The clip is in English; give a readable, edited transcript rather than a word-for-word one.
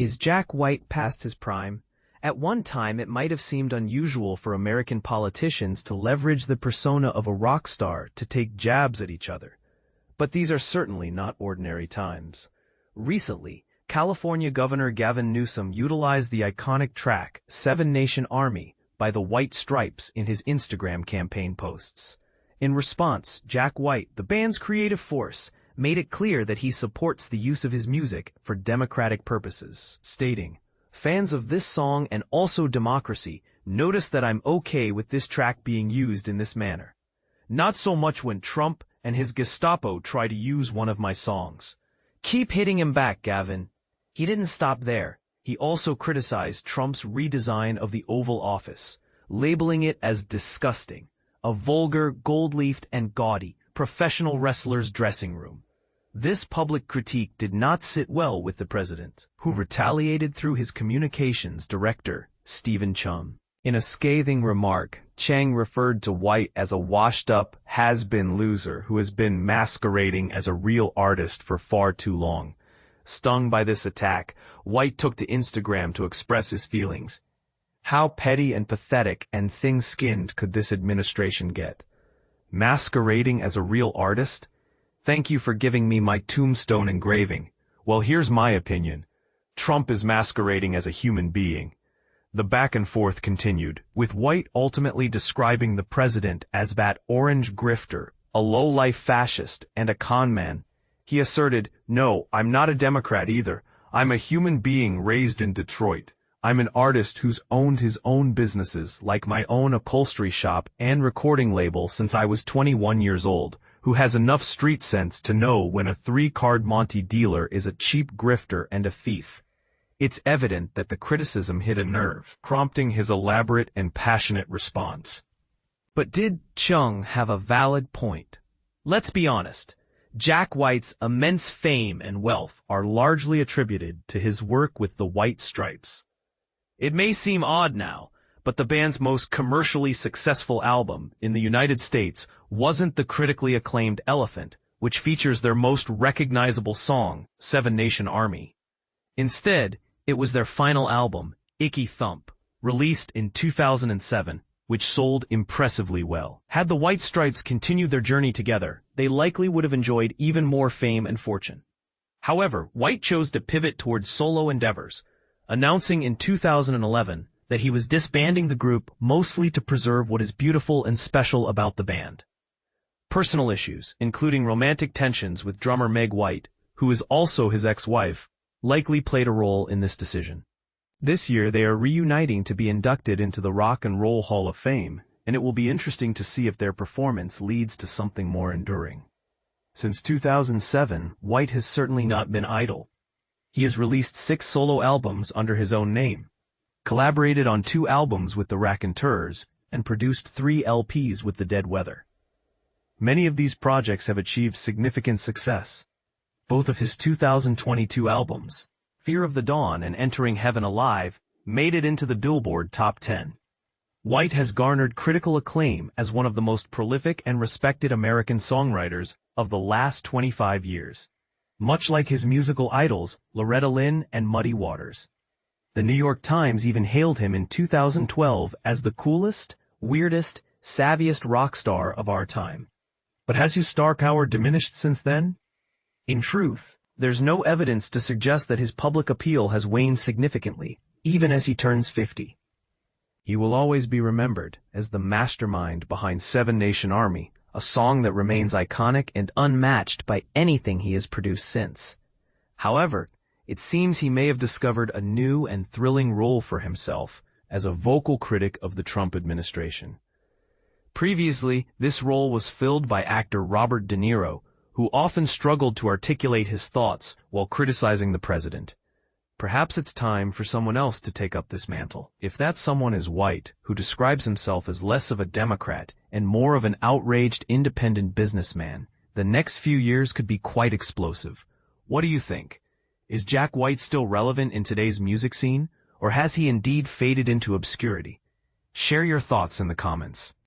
Is Jack White past his prime? At one time, it might have seemed unusual for American politicians to leverage the persona of a rock star to take jabs at each other. But these are certainly not ordinary times. Recently, California Governor Gavin Newsom utilized the iconic track Seven Nation Army by the White Stripes in his Instagram campaign posts. In response, Jack White, the band's creative force, made it clear that he supports the use of his music for democratic purposes, stating, "Fans of this song and also democracy, notice that I'm okay with this track being used in this manner. Not so much when Trump and his Gestapo try to use one of my songs. Keep hitting him back, Gavin." He didn't stop there. He also criticized Trump's redesign of the Oval Office, labeling it as disgusting, a vulgar, gold-leafed and gaudy, professional wrestler's dressing room. This public critique did not sit well with the president, who retaliated through his communications director, Stephen Chum. In a scathing remark, Chang referred to White as a washed-up, has-been loser who has been masquerading as a real artist for far too long. Stung by this attack, White took to Instagram to express his feelings. How petty and pathetic and thin-skinned could this administration get? Masquerading as a real artist? Thank you for giving me my tombstone engraving. Well, here's my opinion. Trump is masquerading as a human being. The back and forth continued, with White ultimately describing the president as that orange grifter, a low-life fascist, and a con man. He asserted, "No, I'm not a Democrat either. I'm a human being raised in Detroit. I'm an artist who's owned his own businesses, like my own upholstery shop and recording label since I was 21 years old, who has enough street sense to know when a 3-card Monte dealer is a cheap grifter and a thief." It's evident that the criticism hit a nerve, prompting his elaborate and passionate response. But did Chung have a valid point? Let's be honest. Jack White's immense fame and wealth are largely attributed to his work with the White Stripes. It may seem odd now, but the band's most commercially successful album in the United States wasn't the critically acclaimed Elephant, which features their most recognizable song, Seven Nation Army. Instead, it was their final album, Icky Thump, released in 2007, which sold impressively well. Had the White Stripes continued their journey together, they likely would have enjoyed even more fame and fortune. However, White chose to pivot towards solo endeavors, announcing in 2011 that he was disbanding the group mostly to preserve what is beautiful and special about the band. Personal issues, including romantic tensions with drummer Meg White, who is also his ex-wife, likely played a role in this decision. This year they are reuniting to be inducted into the Rock and Roll Hall of Fame, and it will be interesting to see if their performance leads to something more enduring. Since 2007, White has certainly not been idle. He has released 6 solo albums under his own name, collaborated on 2 albums with the Raconteurs, and produced 3 LPs with the Dead Weather. Many of these projects have achieved significant success. Both of his 2022 albums, Fear of the Dawn and Entering Heaven Alive, made it into the Billboard Top 10. White has garnered critical acclaim as one of the most prolific and respected American songwriters of the last 25 years. Much like his musical idols, Loretta Lynn and Muddy Waters. The New York Times even hailed him in 2012 as the coolest, weirdest, savviest rock star of our time. But has his star power diminished since then? In truth, there's no evidence to suggest that his public appeal has waned significantly, even as he turns 50. He will always be remembered as the mastermind behind Seven Nation Army, a song that remains iconic and unmatched by anything he has produced since. However, it seems he may have discovered a new and thrilling role for himself as a vocal critic of the Trump administration. Previously, this role was filled by actor Robert De Niro, who often struggled to articulate his thoughts while criticizing the president. Perhaps it's time for someone else to take up this mantle. If that someone is White, who describes himself as less of a Democrat and more of an outraged independent businessman, the next few years could be quite explosive. What do you think? Is Jack White still relevant in today's music scene, or has he indeed faded into obscurity? Share your thoughts in the comments.